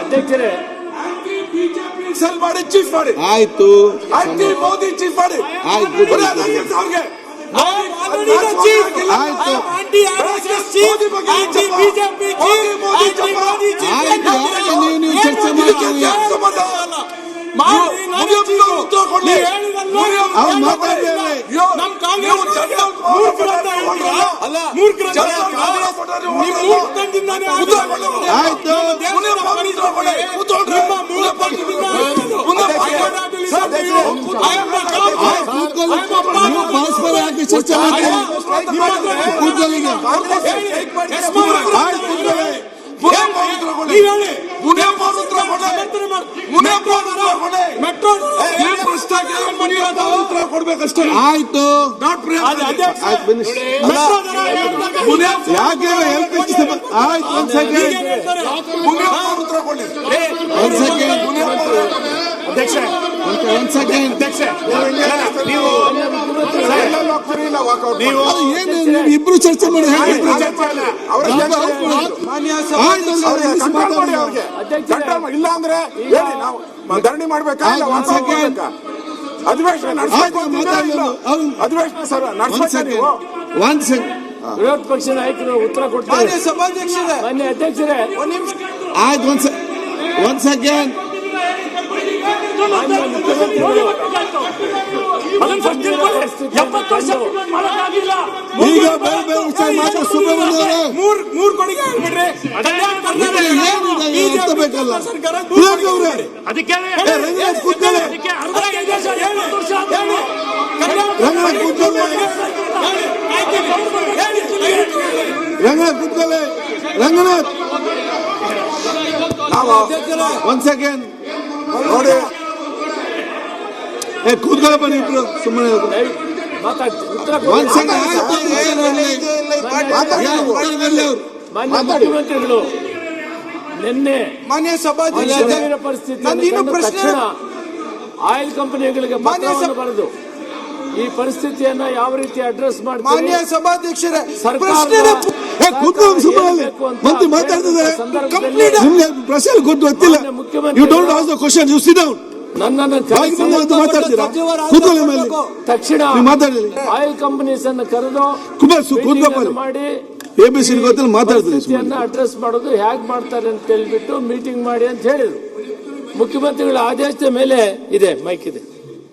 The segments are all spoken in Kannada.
ಅಧ್ಯಕ್ಷರೇ ಸೆಲ್ ಮಾಡಿ ಚೀಫ್ ಮಾಡಿ ಆಯ್ತು ಆಂಟಿ ಮೋದಿ ಚೀಫ್ ಮಾಡಿ ಆಯ್ತು ಅವ್ರಿಗೆ ಆಯ್ತು ನೀವು ಚರ್ಚೆ ಮಾಡ್ತೀವಿ ಆಯ್ತು ಪರಸ್ಪರ ಹಾಕಿ ಚರ್ಚೆ ಕೊಡ್ಬೇಕಷ್ಟೇ. ಆಯ್ತು ಯಾಕೆ ಆಯ್ತು ಒಂದ್ ಸೆಕೆಂಡ್ ಇಬ್ರು ಚರ್ಚೆ ಮಾಡಿ ಇಲ್ಲ ಅಂದ್ರೆ ಧರಣಿ ಮಾಡ್ಬೇಕಾ ಅಧಿವೇಶನ ಅಧಿವೇಶನ ಸರ್ ವಿರೋಧ ಪಕ್ಷ ನಾಯಕರು ಉತ್ತರ ಕೊಡ್ತಾರೆ. ಸಭಾಧ್ಯಕ್ಷರೇ ಮಾನ್ಯ ಅಧ್ಯಕ್ಷರೇ ಆಯ್ತು ಒಂದ್ ಸೆಕೆಂಡ್ ಈಗ ಬೇರೆ ಬೇರೆ ವಿಚಾರ ಮಾತ್ರ ಸುಬ್ರಹ್ಮಣ್ಯ ಮೂರ್ ಕೊಡುಗೆ ಬೇಕಲ್ಲ ರಂಗನಾಥ್ ಒಂದ್ ಸೆಕೆಂಡ್ ನೋಡಿ ಕೂತ್ಕೊಳ್ಳಪ್ಪ ನೀವು ಸುಮ್ಮನೆ ಒಂದ್ ಸೆಕೆಂಡ್ ಮಾನ್ಯ ಮುಖ್ಯಮಂತ್ರಿಗಳು ನಿನ್ನೆ ಮಾನ್ಯ ಸಭಾಧ್ಯಕ್ಷರ ಪರಿಸ್ಥಿತಿ ತಕ್ಷಣ ಆಯಿಲ್ ಕಂಪನಿಗಳಿಗೆ ಪತ್ರವನ್ನು ಬರೆದು ಈ ಪರಿಸ್ಥಿತಿಯನ್ನ ಯಾವ ರೀತಿ ಅಡ್ರೆಸ್ ಮಾಡ್ತಾರೆ. ಮಾನ್ಯ ಸಭಾಧ್ಯಕ್ಷರೇ ಮಂತ್ರಿ ಮಾತಾಡ್ತಿದ್ದಾರೆ ನಿಮ್ಗೆ ಪ್ರಶ್ನೆ ಗೊತ್ತಿಲ್ಲ. You don't ask the question, you sit down. ತಕ್ಷಣ ಆಯಿಲ್ ಕಂಪನೀಸ್ ಅನ್ನು ಕರೆದು ಮಾಡಿ ಎಬಿಸಿ ಗೊತ್ತಿಲ್ಲ ಮಾತಾಡ್ತಾರೆ ಅಡ್ರೆಸ್ ಮಾಡೋದು ಹೇಗೆ ಮಾಡ್ತಾರೆ ಅಂತ ಹೇಳ್ಬಿಟ್ಟು ಮೀಟಿಂಗ್ ಮಾಡಿ ಅಂತ ಹೇಳಿದ್ರು. ಮುಖ್ಯಮಂತ್ರಿಗಳ ಆದೇಶದ ಮೇಲೆ ಇದೆ, ಮೈಕ್ ಇದೆ.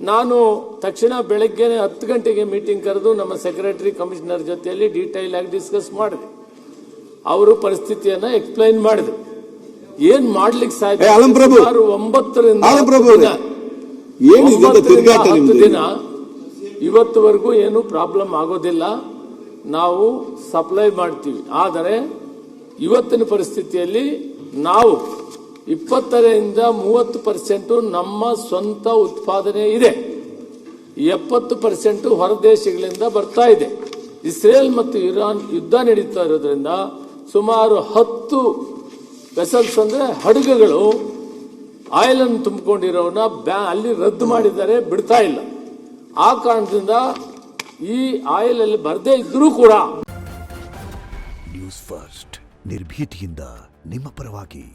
ನಾನು ತಕ್ಷಣ ಬೆಳಗ್ಗೆ 10 ಗಂಟೆಗೆ ಮೀಟಿಂಗ್ ಕರೆದು ನಮ್ಮ ಸೆಕ್ರೆಟರಿ ಕಮಿಷನರ್ ಜೊತೆಯಲ್ಲಿ ಡೀಟೈಲ್ ಆಗಿ ಡಿಸ್ಕಸ್ ಮಾಡಿದೆ. ಅವರು ಪರಿಸ್ಥಿತಿಯನ್ನ ಎಕ್ಸ್ಪ್ಲೈನ್ ಮಾಡಿದ್ರು. ಏನ್ ಮಾಡ್ಲಿಕ್ಕೆ ಸಾಧ್ಯ. 9 ದಿನ ಇವತ್ತುವರೆಗೂ ಏನು ಪ್ರಾಬ್ಲಮ್ ಆಗೋದಿಲ್ಲ, ನಾವು ಸಪ್ಲೈ ಮಾಡ್ತೀವಿ. ಆದರೆ ಇವತ್ತಿನ ಪರಿಸ್ಥಿತಿಯಲ್ಲಿ ನಾವು 20ರಿಂದ 30% ನಮ್ಮ ಸ್ವಂತ ಉತ್ಪಾದನೆ ಇದೆ, 70% ಹೊರ ದೇಶಗಳಿಂದ ಬರ್ತಾ ಇದೆ. ಇಸ್ರೇಲ್ ಮತ್ತು ಇರಾನ್ ಯುದ್ಧ ನಡೀತಾ ಇರೋದ್ರಿಂದ ಸುಮಾರು 10 ವೆಸಲ್ಸ್ ಅಂದ್ರೆ ಹಡಗುಗಳು ಆಯಿಲ್ ಅನ್ನು ತುಂಬಿಕೊಂಡಿರೋನ ಅಲ್ಲಿ ರದ್ದು ಮಾಡಿದ್ದಾರೆ, ಬಿಡ್ತಾ ಇಲ್ಲ. ಆ ಕಾರಣದಿಂದ ಈ ಆಯಿಲ್ ಅಲ್ಲಿ ಬರದೇ ಇದ್ರೂ ಕೂಡ ನ್ಯೂಸ್ ಫಸ್ಟ್ ನಿರ್ಭೀತಿಯಿಂದ ನಿಮ್ಮ ಪರವಾಗಿ.